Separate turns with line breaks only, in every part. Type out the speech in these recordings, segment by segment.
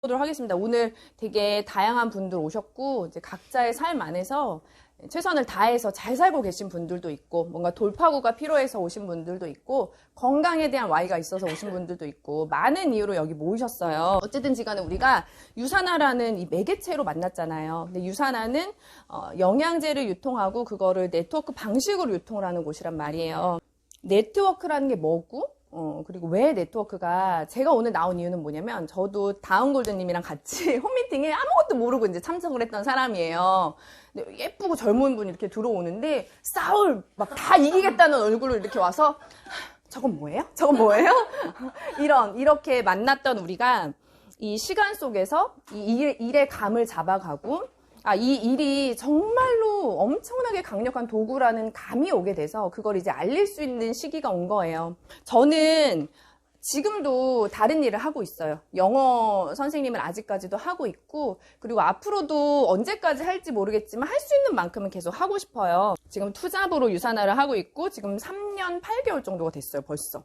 보도록 하겠습니다. 오늘 되게 다양한 분들 오셨고 이제 각자의 삶 안에서 최선을 다해서 잘 살고 계신 분들도 있고 뭔가 돌파구가 필요해서 오신 분들도 있고 건강에 대한 와이가 있어서 오신 분들도 있고 많은 이유로 여기 모이셨어요. 어쨌든지 간에 우리가 유산화라는 이 매개체로 만났잖아요. 근데 유산화는 영양제를 유통하고 그거를 네트워크 방식으로 유통을 하는 곳이란 말이에요. 네트워크라는 게 뭐고 그리고 왜 네트워크가 제가 오늘 나온 이유는 뭐냐면 저도 다운골드님이랑 같이 홈미팅에 아무것도 모르고 이제 참석을 했던 사람이에요. 근데 예쁘고 젊은 분이 이렇게 들어오는데 싸울 막 다 이기겠다는 얼굴로 이렇게 와서 저건 뭐예요? 저건 뭐예요? 이렇게 만났던 우리가 이 시간 속에서 이 일의 감을 잡아가고 이 일이 정말로 엄청나게 강력한 도구라는 감이 오게 돼서 그걸 이제 알릴 수 있는 시기가 온 거예요. 저는 지금도 다른 일을 하고 있어요. 영어 선생님을 아직까지도 하고 있고 그리고 앞으로도 언제까지 할지 모르겠지만 할 수 있는 만큼은 계속 하고 싶어요. 지금 투잡으로 유산화를 하고 있고 지금 3년 8개월 정도가 됐어요, 벌써.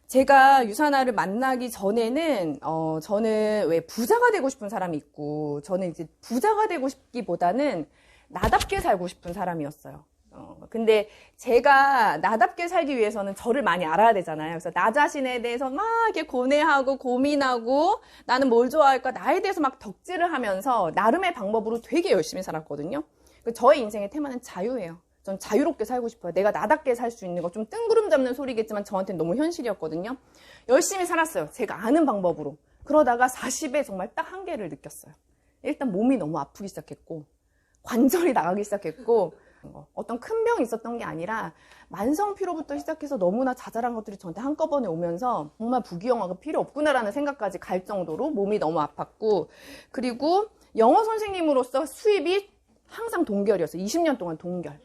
제가 유산화를 만나기 전에는 저는 왜 부자가 되고 싶은 사람이 있고 저는 이제 부자가 되고 싶기보다는 나답게 살고 싶은 사람이었어요. 근데 제가 나답게 살기 위해서는 저를 많이 알아야 되잖아요. 그래서 나 자신에 대해서 막 이렇게 고뇌하고 고민하고 나는 뭘 좋아할까 나에 대해서 막 덕질을 하면서 나름의 방법으로 되게 열심히 살았거든요. 저의 인생의 테마는 자유예요. 전 자유롭게 살고 싶어요. 내가 나답게 살 수 있는 거. 좀 뜬구름 잡는 소리겠지만 저한테는 너무 현실이었거든요. 열심히 살았어요. 제가 아는 방법으로. 그러다가 40에 정말 딱 한계를 느꼈어요. 일단 몸이 너무 아프기 시작했고 관절이 나가기 시작했고 어떤 큰 병이 있었던 게 아니라 만성 피로부터 시작해서 너무나 자잘한 것들이 저한테 한꺼번에 오면서 정말 부귀영화가 필요 없구나라는 생각까지 갈 정도로 몸이 너무 아팠고 그리고 영어 선생님으로서 수입이 항상 동결이었어요. 20년 동안 동결.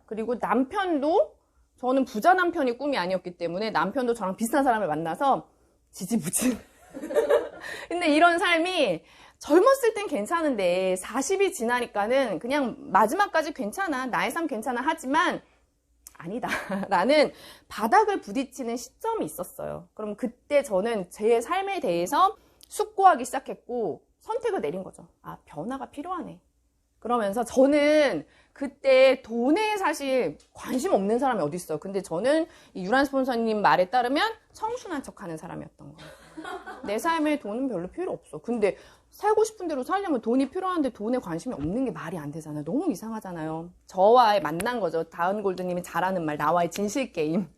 그리고 남편도 저는 부자 남편이 꿈이 아니었기 때문에 남편도 저랑 비슷한 사람을 만나서 지지부진. 근데 이런 삶이 젊었을 땐 괜찮은데 40이 지나니까는 그냥 마지막까지 괜찮아. 나의 삶 괜찮아. 하지만 아니다. 라는 바닥을 부딪히는 시점이 있었어요. 그럼 그때 저는 제 삶에 대해서 숙고하기 시작했고 선택을 내린 거죠. 변화가 필요하네. 그러면서 저는 그때 돈에 사실 관심 없는 사람이 어디 있어요. 근데 저는 이 유란 스폰서님 말에 따르면 청순한 척하는 사람이었던 거예요. 내 삶에 돈은 별로 필요 없어. 근데 살고 싶은 대로 살려면 돈이 필요한데 돈에 관심이 없는 게 말이 안 되잖아요. 너무 이상하잖아요. 저와의 만난 거죠. 다운골드님이 잘하는 말, 나와의 진실 게임.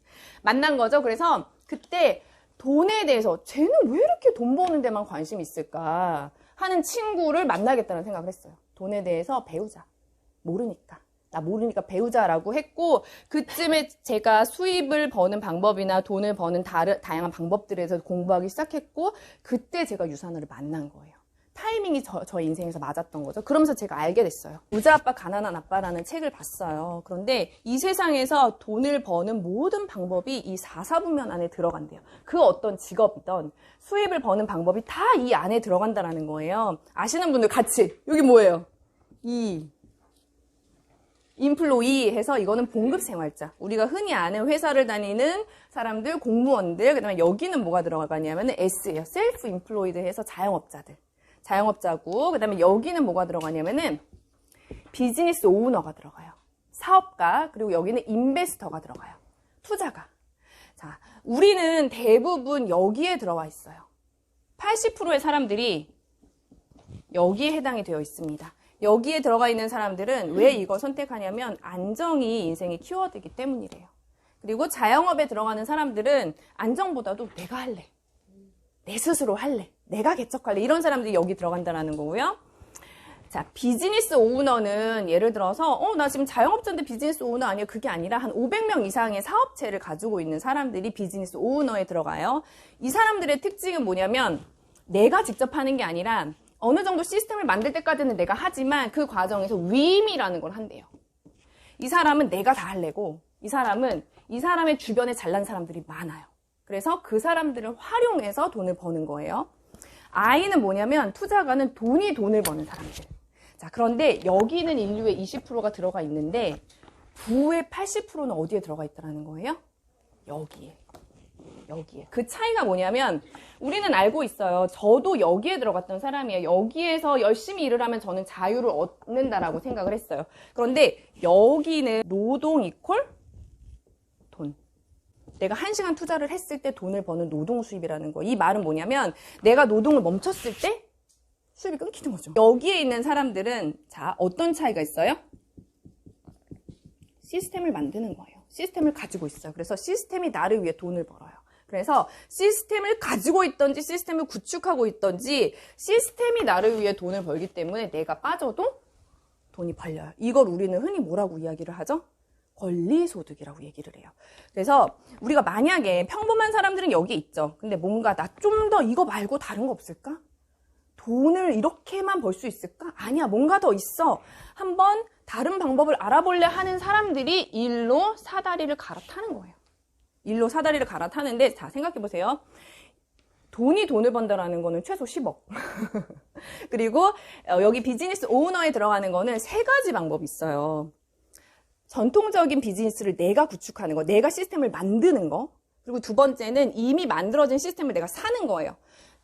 만난 거죠. 그래서 그때 돈에 대해서 쟤는 왜 이렇게 돈 버는 데만 관심이 있을까 하는 친구를 만나겠다는 생각을 했어요. 돈에 대해서 배우자. 모르니까. 나 모르니까 배우자라고 했고 그쯤에 제가 수입을 버는 방법이나 돈을 버는 다양한 방법들에 대해서 공부하기 시작했고 그때 제가 유산화를 만난 거예요. 타이밍이 저 인생에서 맞았던 거죠. 그러면서 제가 알게 됐어요. 부자 아빠 가난한 아빠라는 책을 봤어요. 그런데 이 세상에서 돈을 버는 모든 방법이 이 4사분면 안에 들어간대요. 그 어떤 직업이든 수입을 버는 방법이 다 이 안에 들어간다는 거예요. 아시는 분들 같이 여기 뭐예요? 인플로이 해서 이거는 봉급생활자. 우리가 흔히 아는 회사를 다니는 사람들, 공무원들, 그 다음에 여기는 뭐가 들어가냐면 S예요. 셀프 인플로이드 해서 자영업자들. 자영업자고, 그 다음에 여기는 뭐가 들어가냐면은 비즈니스 오너가 들어가요. 사업가, 그리고 여기는 인베스터가 들어가요. 투자가. 자, 우리는 대부분 여기에 들어가 있어요. 80%의 사람들이 여기에 해당이 되어 있습니다. 여기에 들어가 있는 사람들은 왜 이걸 선택하냐면 안정이 인생의 키워드이기 때문이래요. 그리고 자영업에 들어가는 사람들은 안정보다도 내가 할래. 내 스스로 할래. 내가 개척할래. 이런 사람들이 여기 들어간다는 거고요. 자, 비즈니스 오너는 예를 들어서 나 지금 자영업자인데 비즈니스 오너 아니에요. 그게 아니라 한 500명 이상의 사업체를 가지고 있는 사람들이 비즈니스 오너에 들어가요. 이 사람들의 특징은 뭐냐면 내가 직접 하는 게 아니라 어느 정도 시스템을 만들 때까지는 내가 하지만 그 과정에서 위임이라는 걸 한대요. 이 사람은 내가 다 할래고 이 사람의 주변에 잘난 사람들이 많아요. 그래서 그 사람들을 활용해서 돈을 버는 거예요. I는 뭐냐면 투자가는 돈을 버는 사람들. 자, 그런데 여기는 인류의 20%가 들어가 있는데 부의 80%는 어디에 들어가 있다는 거예요? 여기에. 여기에. 그 차이가 뭐냐면 우리는 알고 있어요. 저도 여기에 들어갔던 사람이에요. 여기에서 열심히 일을 하면 저는 자유를 얻는다라고 생각을 했어요. 그런데 여기는 노동 이퀄 돈. 내가 1시간 투자를 했을 때 돈을 버는 노동 수입이라는 거. 이 말은 뭐냐면 내가 노동을 멈췄을 때 수입이 끊기는 거죠. 여기에 있는 사람들은 자, 어떤 차이가 있어요? 시스템을 만드는 거예요. 시스템을 가지고 있어요. 그래서 시스템이 나를 위해 돈을 벌어요. 그래서 시스템을 가지고 있던지 시스템을 구축하고 있던지 시스템이 나를 위해 돈을 벌기 때문에 내가 빠져도 돈이 벌려요. 이걸 우리는 흔히 뭐라고 이야기를 하죠? 권리소득이라고 얘기를 해요. 그래서 우리가 만약에 평범한 사람들은 여기 있죠. 근데 뭔가 나 좀 더 이거 말고 다른 거 없을까? 돈을 이렇게만 벌 수 있을까? 아니야, 뭔가 더 있어. 한번 다른 방법을 알아볼래 하는 사람들이 일로 사다리를 갈아타는 거예요. 일로 사다리를 갈아타는데 자, 생각해보세요. 돈이 돈을 번다라는 거는 최소 10억. 그리고 여기 비즈니스 오너에 들어가는 거는 3가지 방법이 있어요. 전통적인 비즈니스를 내가 구축하는 거, 내가 시스템을 만드는 거. 그리고 두 번째는 이미 만들어진 시스템을 내가 사는 거예요.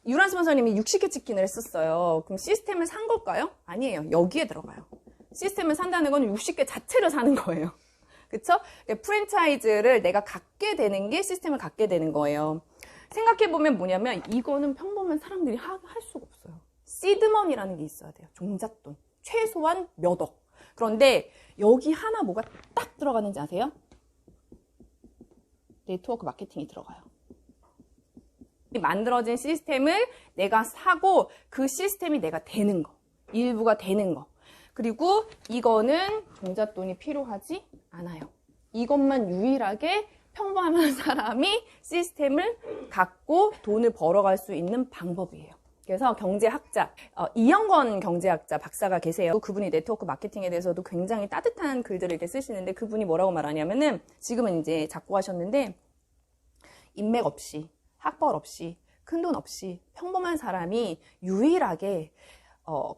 유란스 선생님이 60회 치킨을 했었어요. 그럼 시스템을 산 걸까요? 아니에요. 여기에 들어가요. 시스템을 산다는 건 60개 자체를 사는 거예요. 그쵸? 프랜차이즈를 내가 갖게 되는 게 시스템을 갖게 되는 거예요. 생각해보면 뭐냐면 이거는 평범한 사람들이 할 수가 없어요. 시드머니라는 게 있어야 돼요. 종잣돈. 최소한 몇 억. 그런데 여기 하나 뭐가 딱 들어가는지 아세요? 네트워크 마케팅이 들어가요. 만들어진 시스템을 내가 사고 그 시스템이 내가 되는 거. 일부가 되는 거. 그리고 이거는 종잣돈이 필요하지 않아요. 이것만 유일하게 평범한 사람이 시스템을 갖고 돈을 벌어갈 수 있는 방법이에요. 그래서 경제학자, 이영건 경제학자 박사가 계세요. 그분이 네트워크 마케팅에 대해서도 굉장히 따뜻한 글들을 이렇게 쓰시는데 그분이 뭐라고 말하냐면은 지금은 이제 작고하셨는데 인맥 없이 학벌 없이 큰돈 없이 평범한 사람이 유일하게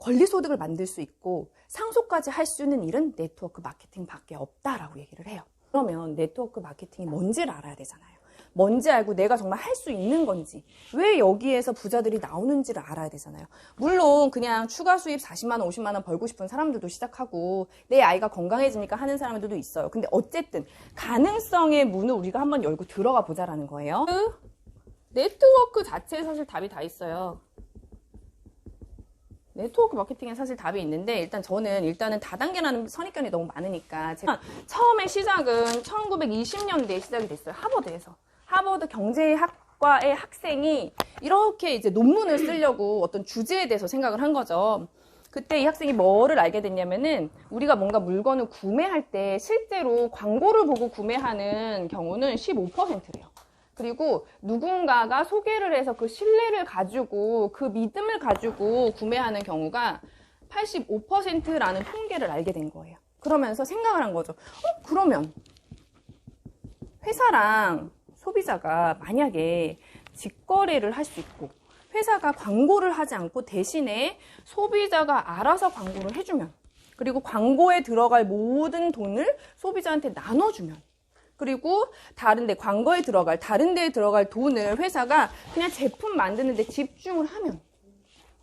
권리소득을 만들 수 있고 상속까지 할 수 있는 일은 네트워크 마케팅밖에 없다라고 얘기를 해요. 그러면 네트워크 마케팅이 뭔지를 알아야 되잖아요. 뭔지 알고 내가 정말 할 수 있는 건지 왜 여기에서 부자들이 나오는지를 알아야 되잖아요. 물론 그냥 추가 수입 40만 원, 50만 원 벌고 싶은 사람들도 시작하고 내 아이가 건강해지니까 하는 사람들도 있어요. 근데 어쨌든 가능성의 문을 우리가 한번 열고 들어가 보자라는 거예요. 그 네트워크 자체에 사실 답이 다 있어요. 네트워크 마케팅에 사실 답이 있는데 일단은 다단계라는 선입견이 너무 많으니까 제가 처음에 시작은 1920년대에 시작이 됐어요. 하버드에서. 하버드 경제학과의 학생이 이렇게 이제 논문을 쓰려고 어떤 주제에 대해서 생각을 한 거죠. 그때 이 학생이 뭐를 알게 됐냐면은 우리가 뭔가 물건을 구매할 때 실제로 광고를 보고 구매하는 경우는 15%래요. 그리고 누군가가 소개를 해서 그 신뢰를 가지고 그 믿음을 가지고 구매하는 경우가 85%라는 통계를 알게 된 거예요. 그러면서 생각을 한 거죠. 그러면 회사랑 소비자가 만약에 직거래를 할 수 있고 회사가 광고를 하지 않고 대신에 소비자가 알아서 광고를 해주면 그리고 광고에 들어갈 모든 돈을 소비자한테 나눠주면 그리고 다른 데에 들어갈 돈을 회사가 그냥 제품 만드는 데 집중을 하면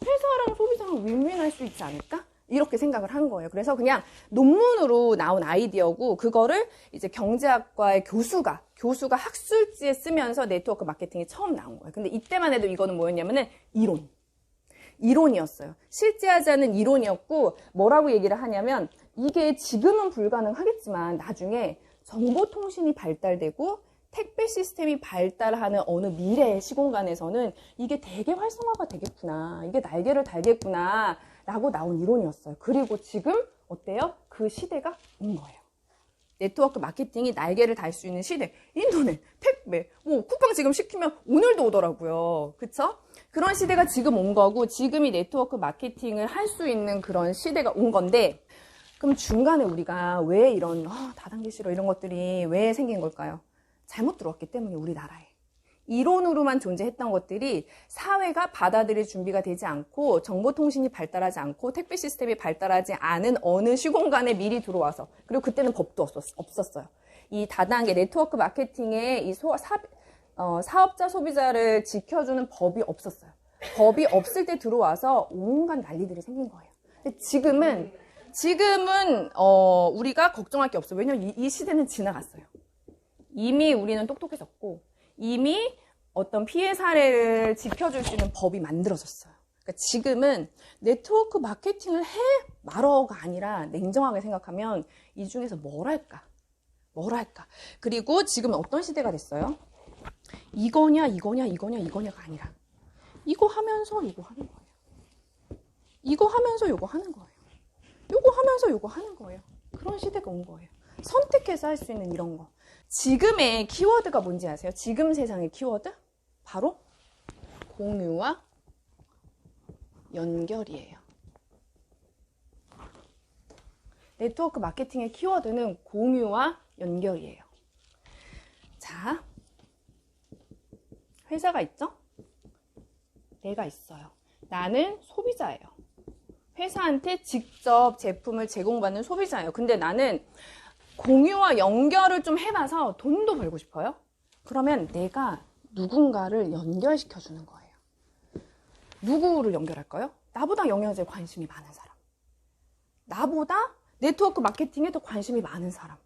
회사랑 소비자랑 윈윈할 수 있지 않을까? 이렇게 생각을 한 거예요. 그래서 그냥 논문으로 나온 아이디어고 그거를 이제 경제학과의 교수가 학술지에 쓰면서 네트워크 마케팅이 처음 나온 거예요. 근데 이때만 해도 이거는 뭐였냐면은 이론이었어요. 실제하지 않은 이론이었고 뭐라고 얘기를 하냐면 이게 지금은 불가능하겠지만 나중에 정보통신이 발달되고 택배 시스템이 발달하는 어느 미래의 시공간에서는 이게 되게 활성화가 되겠구나. 이게 날개를 달겠구나. 라고 나온 이론이었어요. 그리고 지금 어때요? 그 시대가 온 거예요. 네트워크 마케팅이 날개를 달 수 있는 시대. 인터넷, 택배, 쿠팡 지금 시키면 오늘도 오더라고요. 그쵸? 그런 시대가 지금 온 거고 지금이 네트워크 마케팅을 할 수 있는 그런 시대가 온 건데 그럼 중간에 우리가 왜 이런 다단계 실업 이런 것들이 왜 생긴 걸까요? 잘못 들어왔기 때문에 우리나라에. 이론으로만 존재했던 것들이 사회가 받아들일 준비가 되지 않고 정보통신이 발달하지 않고 택배 시스템이 발달하지 않은 어느 시공간에 미리 들어와서 그리고 그때는 법도 없었어요. 이 다단계 네트워크 마케팅의 이 사업자, 소비자를 지켜주는 법이 없었어요. 법이 없을 때 들어와서 온갖 난리들이 생긴 거예요. 근데 지금은 우리가 걱정할 게 없어요. 왜냐면 이 시대는 지나갔어요. 이미 우리는 똑똑해졌고 이미 어떤 피해 사례를 지켜줄 수 있는 법이 만들어졌어요. 그러니까 지금은 네트워크 마케팅을 해 말어가 아니라 냉정하게 생각하면 이 중에서 뭘 할까? 그리고 지금은 어떤 시대가 됐어요? 이거냐가 아니라 이거 하면서 이거 하는 거예요. 이거 하면서 이거 하는 거예요. 요거 하면서 요거 하는 거예요. 그런 시대가 온 거예요. 선택해서 할 수 있는 이런 거. 지금의 키워드가 뭔지 아세요? 지금 세상의 키워드? 바로 공유와 연결이에요. 네트워크 마케팅의 키워드는 공유와 연결이에요. 자, 회사가 있죠? 내가 있어요. 나는 소비자예요. 회사한테 직접 제품을 제공받는 소비자예요. 근데 나는 공유와 연결을 좀 해봐서 돈도 벌고 싶어요. 그러면 내가 누군가를 연결시켜주는 거예요. 누구를 연결할까요? 나보다 영양제에 관심이 많은 사람. 나보다 네트워크 마케팅에 더 관심이 많은 사람.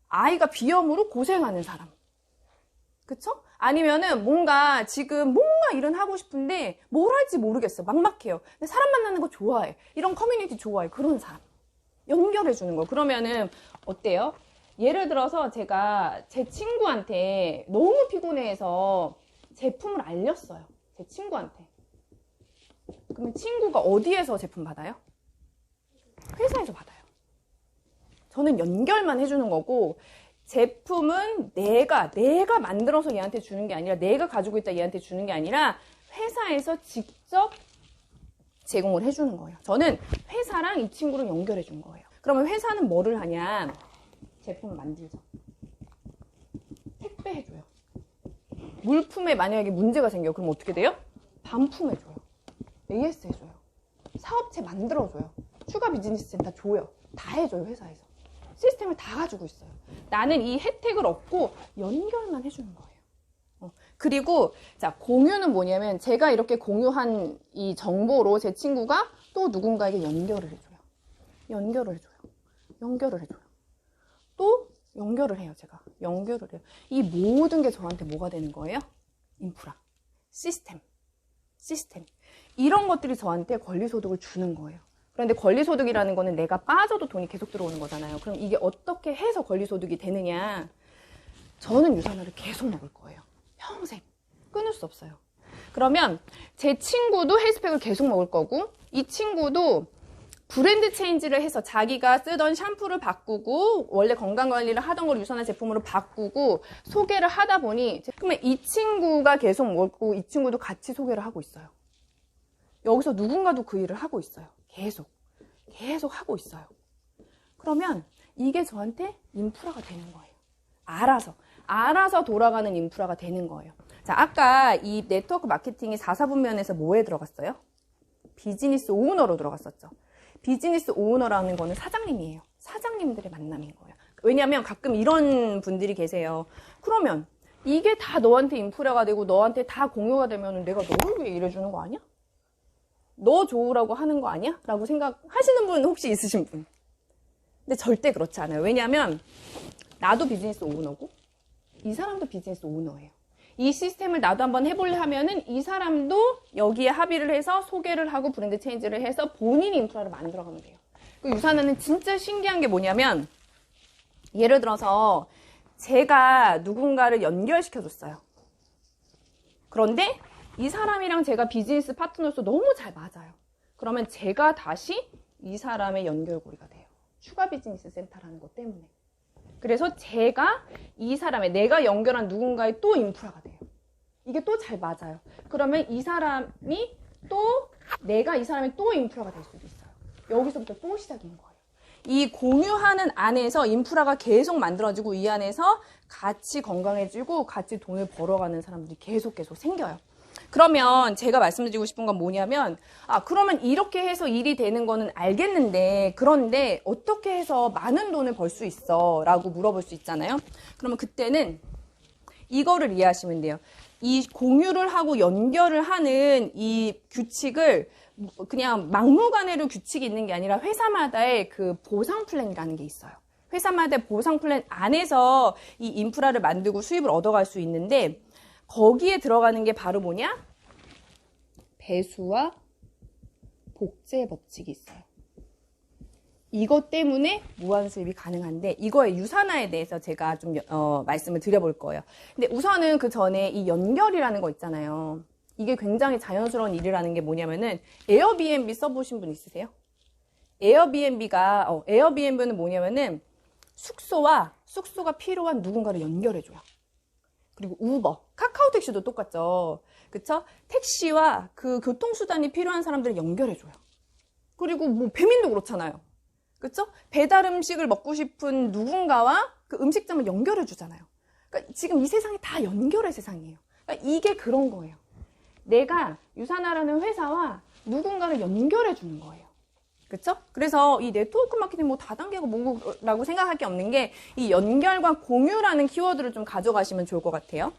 아이가 비염으로 고생하는 사람. 그쵸? 아니면은 지금 뭔가 일은 하고 싶은데 뭘 할지 모르겠어. 막막해요. 근데 사람 만나는 거 좋아해. 이런 커뮤니티 좋아해. 그런 사람. 연결해 주는 거. 그러면은 어때요? 예를 들어서 제가 제 친구한테 너무 피곤해해서 제품을 알렸어요. 제 친구한테. 그러면 친구가 어디에서 제품 받아요? 회사에서 받아요. 저는 연결만 해주는 거고 제품은 내가 만들어서 얘한테 주는 게 아니라 내가 가지고 있다 얘한테 주는 게 아니라 회사에서 직접 제공을 해주는 거예요. 저는 회사랑 이 친구를 연결해 준 거예요. 그러면 회사는 뭐를 하냐? 제품을 만들죠. 택배해줘요. 물품에 만약에 문제가 생겨요. 그럼 어떻게 돼요? 반품해줘요. AS 해줘요. 사업체 만들어줘요. 추가 비즈니스 센터 줘요. 다 해줘요. 회사에서. 시스템을 다 가지고 있어요. 나는 이 혜택을 얻고 연결만 해주는 거예요. 그리고 자, 공유는 뭐냐면 제가 이렇게 공유한 이 정보로 제 친구가 또 누군가에게 연결을 해줘요. 또 연결을 해요. 제가 연결을 해요. 이 모든 게 저한테 뭐가 되는 거예요? 인프라, 시스템. 이런 것들이 저한테 권리소득을 주는 거예요. 그런데 권리소득이라는 거는 내가 빠져도 돈이 계속 들어오는 거잖아요. 그럼 이게 어떻게 해서 권리소득이 되느냐? 저는 유산화를 계속 먹을 거예요. 평생. 끊을 수 없어요. 그러면 제 친구도 헬스팩을 계속 먹을 거고 이 친구도 브랜드 체인지를 해서 자기가 쓰던 샴푸를 바꾸고 원래 건강관리를 하던 걸 유산화 제품으로 바꾸고 소개를 하다 보니 그러면 이 친구가 계속 먹고 이 친구도 같이 소개를 하고 있어요. 여기서 누군가도 그 일을 하고 있어요. 계속 하고 있어요. 그러면 이게 저한테 인프라가 되는 거예요. 알아서 돌아가는 인프라가 되는 거예요. 자, 아까 이 네트워크 마케팅이 4사분면에서 뭐에 들어갔어요? 비즈니스 오너로 들어갔었죠. 비즈니스 오너라는 거는 사장님이에요. 사장님들의 만남인 거예요. 왜냐하면 가끔 이런 분들이 계세요. 그러면 이게 다 너한테 인프라가 되고 너한테 다 공유가 되면 내가 너를 위해 일해주는 거 아니야? 너 좋으라고 하는 거 아니야? 라고 생각하시는 분 혹시 있으신 분? 근데 절대 그렇지 않아요. 왜냐하면 나도 비즈니스 오너고 이 사람도 비즈니스 오너예요. 이 시스템을 나도 한번 해볼래 하면은 이 사람도 여기에 합의를 해서 소개를 하고 브랜드 체인지를 해서 본인 인프라를 만들어가면 돼요. 그 유산화는 진짜 신기한 게 뭐냐면 예를 들어서 제가 누군가를 연결시켜줬어요. 그런데 이 사람이랑 제가 비즈니스 파트너로서 너무 잘 맞아요. 그러면 제가 다시 이 사람의 연결고리가 돼요. 추가 비즈니스 센터라는 것 때문에. 그래서 제가 내가 연결한 누군가의 또 인프라가 돼요. 이게 또 잘 맞아요. 그러면 이 사람이 내가 이 사람의 또 인프라가 될 수도 있어요. 여기서부터 또 시작인 거예요. 이 공유하는 안에서 인프라가 계속 만들어지고 이 안에서 같이 건강해지고 같이 돈을 벌어가는 사람들이 계속 생겨요. 그러면 제가 말씀드리고 싶은 건 뭐냐면 그러면 이렇게 해서 일이 되는 거는 알겠는데 그런데 어떻게 해서 많은 돈을 벌 수 있어? 라고 물어볼 수 있잖아요. 그러면 그때는 이거를 이해하시면 돼요. 이 공유를 하고 연결을 하는 이 규칙을 그냥 막무가내로 규칙이 있는 게 아니라 회사마다의 그 보상 플랜이라는 게 있어요. 회사마다의 보상 플랜 안에서 이 인프라를 만들고 수입을 얻어갈 수 있는데 거기에 들어가는 게 바로 뭐냐? 배수와 복제 법칙이 있어요. 이것 때문에 무한 수입이 가능한데 이거의 유산화에 대해서 제가 좀 말씀을 드려볼 거예요. 근데 우선은 그 전에 이 연결이라는 거 있잖아요. 이게 굉장히 자연스러운 일이라는 게 뭐냐면은 에어비앤비 써보신 분 있으세요? 에어비앤비는 뭐냐면은 숙소가 필요한 누군가를 연결해줘요. 그리고 우버, 카카오택시도 똑같죠. 그쵸? 택시와 그 교통수단이 필요한 사람들을 연결해줘요. 그리고 뭐 배민도 그렇잖아요. 그쵸? 배달 음식을 먹고 싶은 누군가와 그 음식점을 연결해주잖아요. 그러니까 지금 이 세상이 다 연결의 세상이에요. 그러니까 이게 그런 거예요. 내가 유산화라는 회사와 누군가를 연결해주는 거예요. 그쵸? 그래서 이 네트워크 마케팅 뭐 다단계고 뭐라고 생각할 게 없는 게 이 연결과 공유라는 키워드를 좀 가져가시면 좋을 것 같아요.